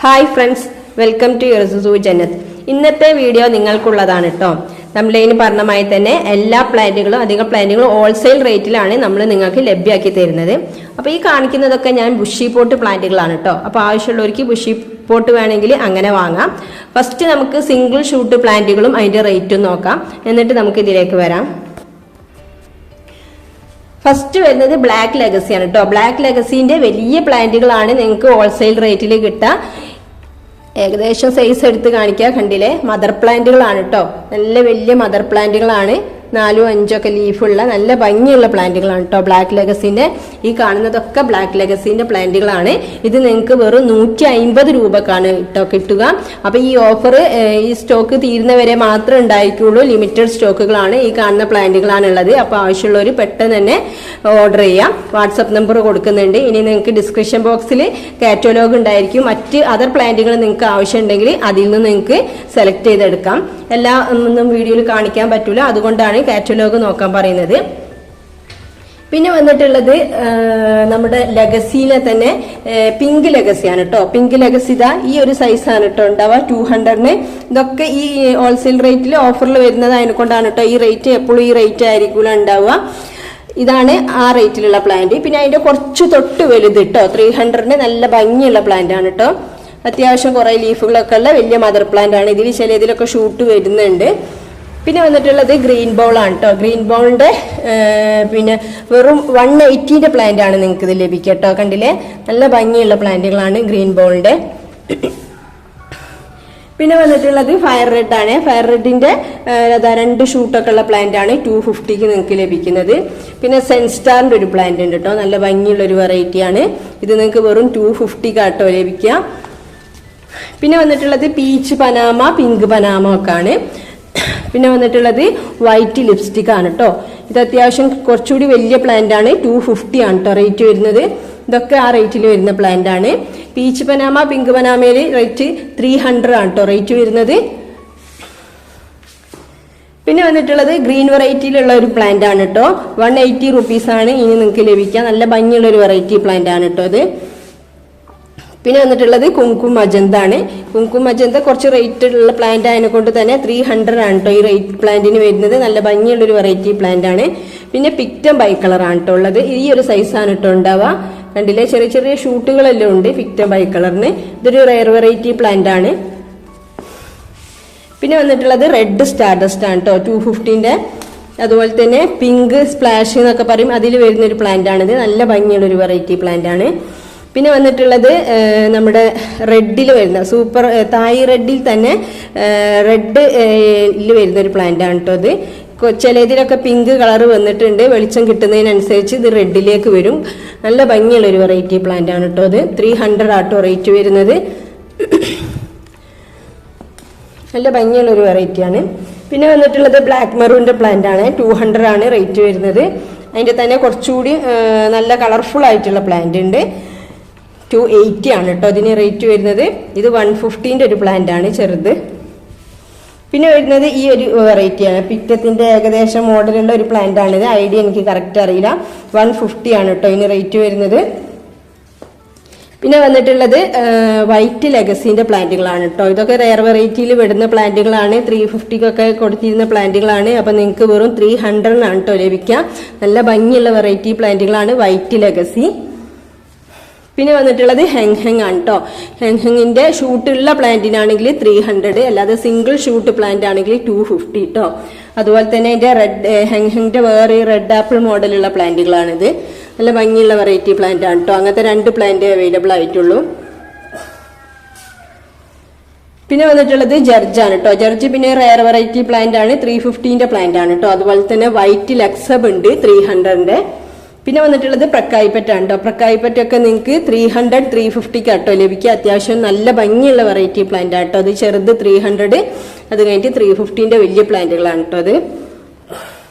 Hi friends, welcome to യുർസു ജന്നത്ത്. ഇന്നത്തെ വീഡിയോ നിങ്ങൾക്കുള്ളതാണ് കേട്ടോ. നമ്മളതിന് പറഞ്ഞമായി തന്നെ എല്ലാ പ്ലാന്റുകളും അധികം പ്ലാന്റുകളും ഹോൾസെയിൽ റേറ്റിലാണ് നമ്മൾ നിങ്ങൾക്ക് ലഭ്യമാക്കി തരുന്നത്. അപ്പോൾ ഈ കാണിക്കുന്നതൊക്കെ ഞാൻ ബുഷി പോട്ട് പ്ലാന്റുകളാണ് കേട്ടോ. അപ്പോൾ ആവശ്യമുള്ളവർക്ക് ബുഷി പോട്ട് വേണമെങ്കിൽ അങ്ങനെ വാങ്ങാം. ഫസ്റ്റ് നമുക്ക് സിംഗിൾ ഷൂട്ട് പ്ലാന്റുകളും അതിൻ്റെ റേറ്റും നോക്കാം, എന്നിട്ട് നമുക്ക് ഇതിലേക്ക് വരാം. ഫസ്റ്റ് വരുന്നത് ബ്ലാക്ക് ലെഗസി ആണ് കേട്ടോ. ബ്ലാക്ക് ലെഗസിന്റെ വലിയ പ്ലാന്റുകളാണ് നിങ്ങൾക്ക് ഹോൾസെയിൽ റേറ്റിൽ കിട്ടുക. ഏകദേശം സൈസ് എടുത്ത് കാണിക്കുക. കണ്ടില്ലേ, മദർ പ്ലാന്റുകളാണ് കേട്ടോ. നല്ല വലിയ മദർ പ്ലാന്റുകളാണ്. 4 5 ഒക്കെ ലീഫുള്ള നല്ല ഭംഗിയുള്ള പ്ലാന്റുകളാണ് കേട്ടോ ബ്ലാക്ക് ലെഗസിന്റെ. ഈ കാണുന്നതൊക്കെ ബ്ലാക്ക് ലെഗസിന്റെ പ്ലാന്റുകളാണ്. ഇത് നിങ്ങൾക്ക് വെറും 150 രൂപക്കാണ് കേട്ടോ കിട്ടുക. അപ്പൊ ഈ ഓഫർ ഈ സ്റ്റോക്ക് തീരുന്നവരെ മാത്രമേ ഉണ്ടായിരിക്കുള്ളൂ. ലിമിറ്റഡ് സ്റ്റോക്കുകളാണ്. ഈ കാണുന്ന പ്ലാന്റുകളാണ് ഉള്ളത്. അപ്പൊ ആവശ്യമുള്ളവർ പെട്ടെന്ന് തന്നെ ഓർഡർ ചെയ്യാം. വാട്സപ്പ് നമ്പർ കൊടുക്കുന്നുണ്ട്. ഇനി നിങ്ങൾക്ക് ഡിസ്ക്രിപ്ഷൻ ബോക്സിൽ കാറ്റലോഗ് ഉണ്ടായിരിക്കും. മറ്റ് അതർ പ്ലാന്റുകൾ നിങ്ങൾക്ക് ആവശ്യമുണ്ടെങ്കിൽ അതിൽ നിന്ന് നിങ്ങൾക്ക് സെലക്ട് ചെയ്തെടുക്കാം. എല്ലാ ഒന്നും വീഡിയോയിൽ കാണിക്കാൻ പറ്റൂല, അതുകൊണ്ടാണ് കാറ്റലോഗ് നോക്കാൻ പറയുന്നത്. പിന്നെ വന്നിട്ടുള്ളത് നമ്മുടെ ലെഗസിയിലെ തന്നെ പിങ്ക് ലെഗസിയാണ് കേട്ടോ. പിങ്ക് ലെഗസി ഇതാ ഈ ഒരു സൈസാണ് കേട്ടോ ഉണ്ടാവുക. 200. ഇതൊക്കെ ഈ ഹോൾസെയിൽ റേറ്റിൽ ഓഫറിൽ വരുന്നത് അതിനെക്കൊണ്ടാണ് കേട്ടോ. ഈ റേറ്റ് എപ്പോഴും ഈ റേറ്റ് ആയിരിക്കൂല ഉണ്ടാവുക. ഇതാണ് ആ റേറ്റിലുള്ള പ്ലാന്റ്. പിന്നെ അതിന്റെ കുറച്ച് തൊട്ട് വലുത് കേട്ടോ. 300 നല്ല ഭംഗിയുള്ള പ്ലാന്റ് ആണ് കേട്ടോ. അത്യാവശ്യം കുറെ ലീഫുകളൊക്കെ ഉള്ള വലിയ മദർ പ്ലാന്റ് ആണ്. ഇതിൽ ചിലതിലൊക്കെ ഷൂട്ട് വരുന്നുണ്ട്. പിന്നെ വന്നിട്ടുള്ളത് ഗ്രീൻ ബോൾ ആണ് കേട്ടോ. ഗ്രീൻ ബോളിന്റെ പിന്നെ വെറും 180 പ്ലാന്റ് ആണ് നിങ്ങൾക്ക് ഇത് ലഭിക്കുക കേട്ടോ. കണ്ടില്ലേ, നല്ല ഭംഗിയുള്ള പ്ലാന്റുകളാണ് ഗ്രീൻ ബോളിന്റെ. പിന്നെ വന്നിട്ടുള്ളത് ഫയർ റെഡ് ആണ്. ഫയർ റെഡിന്റെ 2 ഷൂട്ടൊക്കെ ഉള്ള പ്ലാന്റ് ആണ് 250 നിങ്ങൾക്ക് ലഭിക്കുന്നത്. പിന്നെ സെൻസ്റ്റാറിന്റെ ഒരു പ്ലാന്റ് ഉണ്ട് കേട്ടോ. നല്ല ഭംഗിയുള്ള ഒരു വെറൈറ്റി ആണ്. ഇത് നിങ്ങൾക്ക് വെറും 250 കേട്ടോ ലഭിക്കുക. പിന്നെ വന്നിട്ടുള്ളത് പീച്ച് പനാമ, പിങ്ക് പനാമ ഒക്കെ ആണ്. പിന്നെ വന്നിട്ടുള്ളത് വൈറ്റ് ലിപ്സ്റ്റിക് ആണ് കേട്ടോ. ഇത് അത്യാവശ്യം കുറച്ചുകൂടി വലിയ പ്ലാന്റ് ആണ്. 250 ആണ് കേട്ടോ റേറ്റ് വരുന്നത്. ഇതൊക്കെ ആ റേറ്റിൽ വരുന്ന പ്ലാന്റ് ആണ്. പീച്ച് പനാമ, പിങ്ക് പനാമയിൽ റേറ്റ് 300 ആണ് കേട്ടോ റേറ്റ് വരുന്നത്. പിന്നെ വന്നിട്ടുള്ളത് ഗ്രീൻ വെറൈറ്റിയിലുള്ള ഒരു പ്ലാന്റ് ആണ് കേട്ടോ. 180 റുപ്പീസാണ് ഇനി നിങ്ങൾക്ക് ലഭിക്കുക. നല്ല ഭംഗിയുള്ള ഒരു വെറൈറ്റി പ്ലാന്റ് ആണ് കേട്ടോ ഇത്. പിന്നെ വന്നിട്ടുള്ളത് കുങ്കും മജന്ത ആണ്. കുങ്കും മജന്ത കുറച്ച് റേറ്റ് ഉള്ള പ്ലാന്റ് ആയതിനെ കൊണ്ട് തന്നെ 300 ആണ് കേട്ടോ ഈ റേറ്റ് പ്ലാന്റിന് വരുന്നത്. നല്ല ഭംഗിയുള്ള ഒരു വെറൈറ്റി പ്ലാന്റ് ആണ്. പിന്നെ പിക്റ്റം ബൈ കളർ ആണ് കേട്ടോ ഉള്ളത്. ഈ ഒരു സൈസാണ് കേട്ടോ ഉണ്ടാവുക. കണ്ടില്ലേ, ചെറിയ ചെറിയ ഷൂട്ടുകളെല്ലാം ഉണ്ട് പിക്റ്റം ബൈ കളറിന്. ഇതൊരു റെയർ വെറൈറ്റി പ്ലാന്റ് ആണ്. പിന്നെ വന്നിട്ടുള്ളത് റെഡ് സ്റ്റാർഡസ്റ്റ് ആണ് കേട്ടോ 250ന്റെ. അതുപോലെ തന്നെ പിങ്ക് സ്പ്ലാഷ് എന്നൊക്കെ പറയും, അതിൽ വരുന്നൊരു പ്ലാന്റ് ആണിത്. നല്ല ഭംഗിയുള്ള ഒരു വെറൈറ്റി പ്ലാന്റ് ആണ്. പിന്നെ വന്നിട്ടുള്ളത് നമ്മുടെ റെഡിൽ വരുന്ന സൂപ്പർ തായ് റെഡിൽ തന്നെ റെഡിൽ വരുന്നൊരു പ്ലാന്റ് ആണ് കേട്ടോ ഇത്. ചിലതിലൊക്കെ പിങ്ക് കളർ വന്നിട്ടുണ്ട്. വെളിച്ചം കിട്ടുന്നതിനനുസരിച്ച് ഇത് റെഡിലേക്ക് വരും. നല്ല ഭംഗിയുള്ള ഒരു വെറൈറ്റി പ്ലാന്റ് ആണ് കേട്ടോ ഇത്. 300 ആട്ടോ റേറ്റ് വരുന്നത്. നല്ല ഭംഗിയുള്ള ഒരു വെറൈറ്റി ആണ്. പിന്നെ വന്നിട്ടുള്ളത് ബ്ലാക്ക് മെറൂണിന്റെ പ്ലാന്റ് ആണ്. 200 ആണ് റേറ്റ് വരുന്നത്. അതിന്റെ തന്നെ കുറച്ചുകൂടി നല്ല കളർഫുൾ ആയിട്ടുള്ള പ്ലാന്റ് ഉണ്ട്. 280 ആണ് കേട്ടോ ഇതിന് റേറ്റ് വരുന്നത്. ഇത് 150ന്റെ ഒരു പ്ലാന്റ് ആണ് ചെറുത്. പിന്നെ വരുന്നത് ഈ ഒരു വെറൈറ്റി ആണ്. പിക്റ്റത്തിന്റെ ഏകദേശം മോഡലുള്ള ഒരു പ്ലാന്റ് ആണ് ഇത്. ഐഡിയ എനിക്ക് കറക്റ്റ് അറിയില്ല. 150 ആണ് കേട്ടോ ഇതിന് റേറ്റ് വരുന്നത്. പിന്നെ വന്നിട്ടുള്ളത് വൈറ്റ് ലെഗസിന്റെ പ്ലാന്റുകളാണ് കേട്ടോ. ഇതൊക്കെ റെയർ വെറൈറ്റിയിൽ വിടുന്ന പ്ലാന്റുകളാണ്. 350 കൊടുത്തിരുന്ന പ്ലാന്റുകളാണ്. അപ്പൊ നിങ്ങൾക്ക് വെറും 300 ആണ് കേട്ടോ ലഭിക്കുക. നല്ല ഭംഗിയുള്ള വെറൈറ്റി പ്ലാന്റുകളാണ് വൈറ്റ് ലെഗസി. പിന്നെ വന്നിട്ടുള്ളത് ഹെങ് ആണ് കേട്ടോ. ഹെങ്ങിന്റെ ഷൂട്ടുള്ള പ്ലാന്റിനാണെങ്കിൽ 300, അല്ലാതെ സിംഗിൾ ഷൂട്ട് പ്ലാന്റ് ആണെങ്കിൽ 250 കേട്ടോ. അതുപോലെ തന്നെ ഇതിന്റെ റെഡ് ഹെങ്ങിന്റെ വേറെ റെഡ് ആപ്പിൾ മോഡലുള്ള പ്ലാന്റുകളാണിത്. നല്ല ഭംഗിയുള്ള വെറൈറ്റി പ്ലാന്റ് ആണ് കേട്ടോ. അങ്ങനത്തെ 2 പ്ലാന്റ് അവൈലബിൾ ആയിട്ടുള്ളൂ. പിന്നെ വന്നിട്ടുള്ളത് ജർജ് ആണ് കേട്ടോ. ജർജ് പിന്നെ റെയർ വെറൈറ്റി പ്ലാന്റ് ആണ്. 350ന്റെ പ്ലാന്റ് ആണ് കേട്ടോ. അതുപോലെ തന്നെ വൈറ്റ് ലക്സബ് ഉണ്ട് 300ന്റെ. പിന്നെ വന്നിട്ടുള്ളത് പ്രക്കായിപ്പറ്റ് ആണ് കേട്ടോ. പ്രക്കായിപ്പറ്റൊക്കെ നിങ്ങൾക്ക് 300 350 കേട്ടോ ലഭിക്കുക. അത്യാവശ്യം നല്ല ഭംഗിയുള്ള വെറൈറ്റി പ്ലാന്റ് ആണ് കേട്ടോ. അത് ചെറുത് 300, അത് കഴിഞ്ഞിട്ട് 350ന്റെ വലിയ പ്ലാന്റുകളാണ് കേട്ടോ അത്.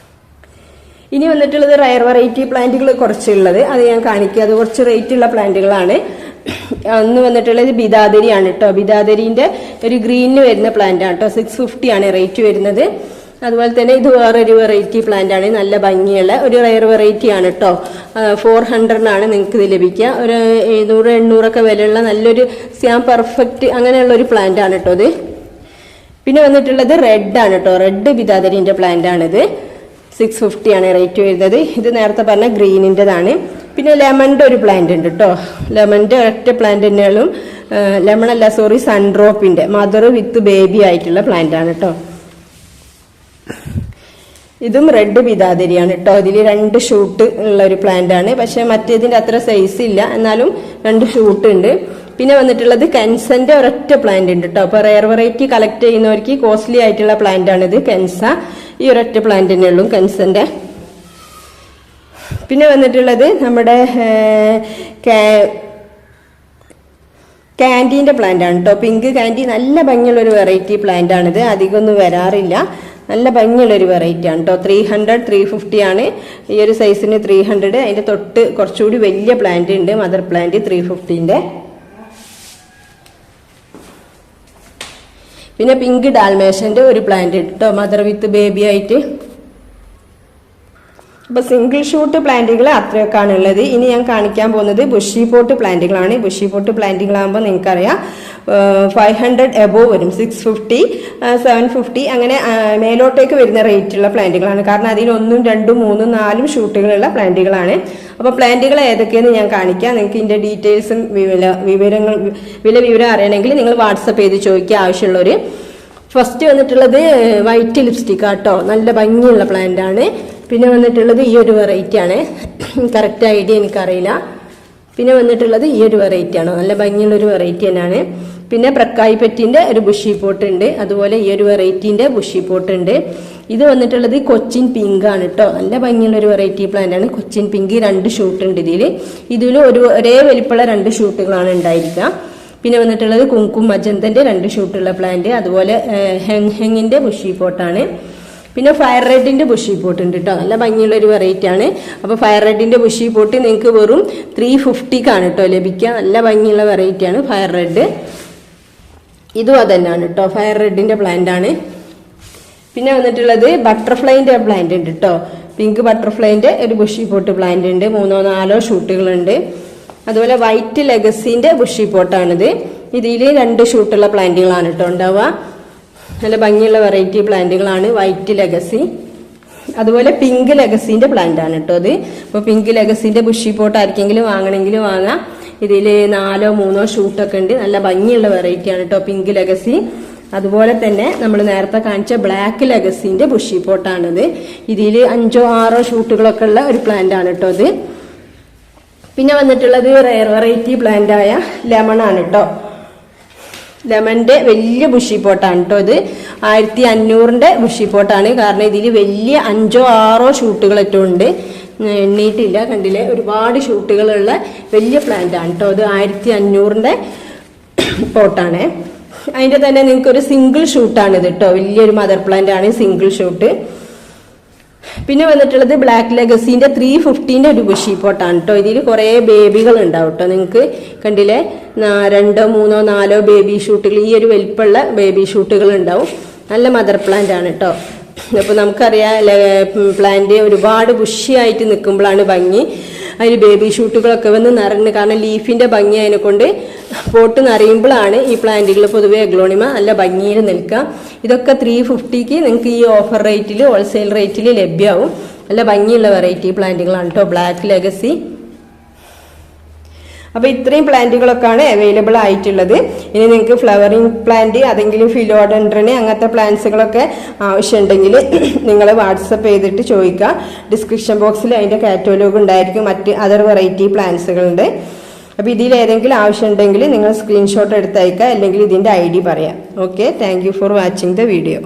ഇനി വന്നിട്ടുള്ളത് റയർ വെറൈറ്റി പ്ലാന്റുകൾ കുറച്ചുള്ളത്, അത് ഞാൻ കാണിക്കുക. അത് കുറച്ച് റേറ്റ് ഉള്ള പ്ലാന്റുകളാണ്. ഒന്ന് വന്നിട്ടുള്ളത് ബിദാദരി ആണ് കേട്ടോ. ബിദാദരിന്റെ ഒരു ഗ്രീനിന് വരുന്ന പ്ലാന്റ് ആണ് കേട്ടോ. 650 ആണ് റേറ്റ് വരുന്നത്. അതുപോലെ തന്നെ ഇത് വേറൊരു വെറൈറ്റി പ്ലാന്റ് ആണ്, നല്ല ഭംഗിയുള്ള ഒരു റയർ വെറൈറ്റി ആണ് കേട്ടോ. 400 നിങ്ങൾക്ക് ഇത് ലഭിക്കുക. ഒരു 700-800 വിലയുള്ള നല്ലൊരു സ്യാം പെർഫെക്റ്റ് അങ്ങനെയുള്ള ഒരു പ്ലാന്റ് ആണ് കേട്ടോ ഇത്. പിന്നെ വന്നിട്ടുള്ളത് റെഡ് ആണ് കേട്ടോ, റെഡ് ബിദാദരിന്റെ പ്ലാന്റ് ആണിത്. 650 ആണ് റേറ്റ് വരുന്നത്. ഇത് നേരത്തെ പറഞ്ഞ ഗ്രീനിൻ്റെതാണ്. പിന്നെ ലെമണിന്റെ ഒരു പ്ലാന്റ് ഉണ്ട് കേട്ടോ. ലെമണിന്റെ ഒറ്റ പ്ലാന്റ് തന്നെയാണ്, ലെമൺ അല്ല സോറി, സൺഡ്രോപ്പിന്റെ മദർ വിത്ത് ബേബി ആയിട്ടുള്ള പ്ലാന്റ് ആണ് കേട്ടോ. ഇതും റെഡ് ബിദാദരിയാണ് കേട്ടോ. ഇതിൽ 2 ഷൂട്ട് ഉള്ള ഒരു പ്ലാന്റ് ആണ്, പക്ഷെ മറ്റേതിന്റെ അത്ര സൈസ് ഇല്ല, എന്നാലും 2 ഷൂട്ട് ഉണ്ട്. പിന്നെ വന്നിട്ടുള്ളത് കെൻസന്റെ ഒരൊറ്റ പ്ലാന്റ് ഉണ്ട് കേട്ടോ. അപ്പൊ റെയർ വെറൈറ്റി കളക്ട് ചെയ്യുന്നവർക്ക് കോസ്റ്റ്ലി ആയിട്ടുള്ള പ്ലാന്റ് ആണ് ഇത് കെൻസ. ഈ ഒരൊറ്റ പ്ലാന്റ് തന്നെ ഉള്ളൂ കെൻസന്റെ. പിന്നെ വന്നിട്ടുള്ളത് നമ്മുടെ കാൻഡീന്റെ പ്ലാന്റ് ആണ് കേട്ടോ. പിങ്ക് കാൻഡി നല്ല ഭംഗിയുള്ള ഒരു വെറൈറ്റി പ്ലാന്റ് ആണിത്, അധികമൊന്നും വരാറില്ല, നല്ല ഭംഗിയുള്ളൊരു വെറൈറ്റി ആണ് കേട്ടോ. 300-350 ആണ് ഈ ഒരു സൈസിന് 300. അതിന്റെ തൊട്ട് കുറച്ചുകൂടി വലിയ പ്ലാന്റ് ഉണ്ട്, മദർ പ്ലാന്റ് 350ന്റെ. പിന്നെ പിങ്ക് ഡാൽമേഷന്റെ ഒരു പ്ലാന്റ് കേട്ടോ, മദർ വിത്ത് ബേബി ആയിട്ട്. അപ്പൊ സിംഗിൾ ഷൂട്ട് പ്ലാന്റുകൾ അത്രയൊക്കെയാണ് ഉള്ളത്. ഇനി ഞാൻ കാണിക്കാൻ പോകുന്നത് ബുഷി പോട്ട് പ്ലാന്റുകളാണ്. ബുഷി പോട്ട് പ്ലാന്റുകളാകുമ്പോൾ നിങ്ങൾക്കറിയാം 500 എബോവ് വരും, 650, 750 അങ്ങനെ മേലോട്ടേക്ക് വരുന്ന റേറ്റുള്ള പ്ലാന്റുകളാണ്. കാരണം അതിന് 1, 2, 3, 4 ഷൂട്ടുകളുള്ള പ്ലാന്റുകളാണ്. അപ്പോൾ പ്ലാന്റുകൾ ഏതൊക്കെയെന്ന് ഞാൻ കാണിക്കാം. നിങ്ങൾക്ക് ഇതിന്റെ ഡീറ്റെയിൽസും വിവരം അറിയണമെങ്കിൽ നിങ്ങൾ വാട്സപ്പ് ചെയ്ത് ചോദിക്കുക ആവശ്യമുള്ളവർ. ഫസ്റ്റ് വന്നിട്ടുള്ളത് വൈറ്റ് ലിപ്സ്റ്റിക് ആട്ടോ, നല്ല ഭംഗിയുള്ള പ്ലാന്റ് ആണ്. പിന്നെ വന്നിട്ടുള്ളത് ഈ ഒരു വെറൈറ്റി ആണ്, കറക്റ്റ് ഐഡിയ എനിക്കറിയില്ല. പിന്നെ വന്നിട്ടുള്ളത് ഈ ഒരു വെറൈറ്റി ആണ്, നല്ല ഭംഗിയുള്ള ഒരു വെറൈറ്റി തന്നെയാണ്. പിന്നെ പ്രക്കായി പെറ്റിന്റെ ഒരു ബുഷി പോട്ട് ഉണ്ട്, അതുപോലെ ഈ ഒരു വെറൈറ്റിന്റെ ബുഷി പോട്ട് ഉണ്ട്. ഇത് വന്നിട്ടുള്ളത് കൊച്ചിൻ പിങ്ക് ആണ് കേട്ടോ, നല്ല ഭംഗിയുള്ള ഒരു വെറൈറ്റി പ്ലാന്റ് ആണ്. കൊച്ചിൻ പിങ്ക് 2 ഷൂട്ട് ഉണ്ട് ഇതിൽ ഒരേ വലിപ്പമുള്ള 2 ഷൂട്ടുകളാണ് ഉണ്ടായിരിക്കുക. പിന്നെ വന്നിട്ടുള്ളത് കുങ്കും മജന്തന്റെ 2 ഷൂട്ടുള്ള പ്ലാന്റ്, അതുപോലെ ഹെങ്ങിന്റെ ബുഷി പോട്ടാണ്. പിന്നെ ഫയർ റെഡിന്റെ ബുഷി പോട്ട് ഉണ്ട് കേട്ടോ, നല്ല ഭംഗിയുള്ള ഒരു വെറൈറ്റി ആണ്. അപ്പൊ ഫയർ റെഡിന്റെ ബുഷി പോട്ട് നിങ്ങൾക്ക് വെറും 350 കേട്ടോ ലഭിക്കുക, നല്ല ഭംഗിയുള്ള വെറൈറ്റി ആണ് ഫയർ റെഡ്. ഇതും അതന്നെയാണ് കേട്ടോ, ഫയർ റെഡിന്റെ പ്ലാന്റ് ആണ്. പിന്നെ വന്നിട്ടുള്ളത് ബട്ടർഫ്ലൈന്റെ പ്ലാന്റ് ഉണ്ട് കേട്ടോ, പിങ്ക് ബട്ടർഫ്ലൈന്റെ ഒരു ബുഷി പോട്ട് പ്ലാന്റ് ഉണ്ട്, 3-4 ഷൂട്ടുകളുണ്ട്. അതുപോലെ വൈറ്റ് ലെഗസിന്റെ ബുഷി പോട്ടാണിത്. ഇതിൽ 2 ഷൂട്ടുള്ള പ്ലാന്റുകളാണ് കേട്ടോ ഉണ്ടാവുക, നല്ല ഭംഗിയുള്ള വെറൈറ്റി പ്ലാന്റുകളാണ് വൈറ്റ് ലെഗസി. അതുപോലെ പിങ്ക് ലെഗസിന്റെ പ്ലാന്റ് ആണ് കേട്ടോ ഇത്. അപ്പോൾ പിങ്ക് ലെഗസിന്റെ ബുഷി പോട്ട് ആർക്കെങ്കിലും വാങ്ങണമെങ്കിൽ വാങ്ങാം. ഇതിൽ 4-3 ഷൂട്ടൊക്കെ ഉണ്ട്, നല്ല ഭംഗിയുള്ള വെറൈറ്റി ആണ് കേട്ടോ പിങ്ക് ലെഗസി. അതുപോലെ തന്നെ നമ്മൾ നേരത്തെ കാണിച്ച ബ്ലാക്ക് ലെഗസിന്റെ ബുഷി പോട്ടാണിത്. ഇതിൽ 5-6 ഷൂട്ടുകളൊക്കെ ഉള്ള ഒരു പ്ലാന്റ് ആണ് കേട്ടോ ഇത്. പിന്നെ വന്നിട്ടുള്ളത് റെയർ വെറൈറ്റി പ്ലാന്റ് ആയ ലെമൺ ആണ് കേട്ടോ. ലെമന്റെ വലിയ ബുഷി പോട്ടാണ് കേട്ടോ ഇത്, 1500 ബുഷി പോട്ടാണ്. കാരണം ഇതിൽ വലിയ 5-6 ഷൂട്ടുകൾ ഏറ്റവും ഉണ്ട്, എണ്ണീട്ടില്ല, കണ്ടില്ലേ, ഒരുപാട് ഷൂട്ടുകളുള്ള വലിയ പ്ലാന്റ് ആണ് കേട്ടോ ഇത്. 1500 പോട്ടാണ്. അതിന്റെ തന്നെ നിങ്ങൾക്ക് ഒരു സിംഗിൾ ഷൂട്ടാണ് ഇത് കേട്ടോ, വലിയൊരു മദർ പ്ലാന്റ് ആണ്, സിംഗിൾ ഷൂട്ട്. പിന്നെ വന്നിട്ടുള്ളത് ബ്ലാക്ക് ലെഗസിന്റെ 350 ഒരു ബുഷി പോട്ടാണ് കേട്ടോ. ഇതിൽ കുറെ ബേബികൾ ഉണ്ടാവും കേട്ടോ, നിങ്ങൾക്ക് കണ്ടില്ലേ, 2, 3, 4 ബേബി ഷൂട്ടുകൾ, ഈ ഒരു വലിപ്പമുള്ള ബേബി ഷൂട്ടുകൾ ഉണ്ടാവും. നല്ല മദർ പ്ലാന്റ് ആണ് കേട്ടോ. അപ്പൊ നമുക്കറിയാം പ്ലാന്റ് ഒരുപാട് ബുഷിയായിട്ട് നിൽക്കുമ്പോഴാണ് ഭംഗി. അതിൽ ബേബി ഷൂട്ടുകളൊക്കെ വന്ന് നിറഞ്ഞ്, കാരണം ലീഫിന്റെ ഭംഗി അതിനെ കൊണ്ട് പോട്ട് നിറയുമ്പോഴാണ് ഈ പ്ലാന്റുകൾ പൊതുവെ അഗ്ലോണിമ നല്ല ഭംഗിയിൽ നിൽക്കുക. ഇതൊക്കെ 350 നിങ്ങൾക്ക് ഈ ഓഫർ റേറ്റിൽ ഹോൾസെയിൽ റേറ്റിൽ ലഭ്യമാവും. നല്ല ഭംഗിയുള്ള വെറൈറ്റി പ്ലാന്റുകളാണ് കേട്ടോ ബ്ലാക്ക് ലെഗസി. അപ്പൊ ഇത്രയും പ്ലാന്റുകളൊക്കെയാണ് അവൈലബിൾ ആയിട്ടുള്ളത്. ഇനി നിങ്ങൾക്ക് ഫ്ലവറിങ് പ്ലാന്റ്, അതെങ്കിലും ഫിലോഡൻഡ്രന് അങ്ങനത്തെ പ്ലാന്റ്സുകളൊക്കെ ആവശ്യമുണ്ടെങ്കിൽ നിങ്ങൾ വാട്സപ്പ് ചെയ്തിട്ട് ചോദിക്കുക. ഡിസ്ക്രിപ്ഷൻ ബോക്സിൽ അതിന്റെ കാറ്റലോഗ് ഉണ്ടായിരിക്കും, മറ്റ് അതർ വെറൈറ്റി പ്ലാന്റ്സുകളുണ്ട്. അപ്പോൾ ഇതിൽ ഏതെങ്കിലും ആവശ്യമുണ്ടെങ്കിൽ നിങ്ങൾ സ്ക്രീൻഷോട്ട് എടുത്തയക്കുക, അല്ലെങ്കിൽ ഇതിന്റെ ID പറയാം. Okay, thank you for watching the video.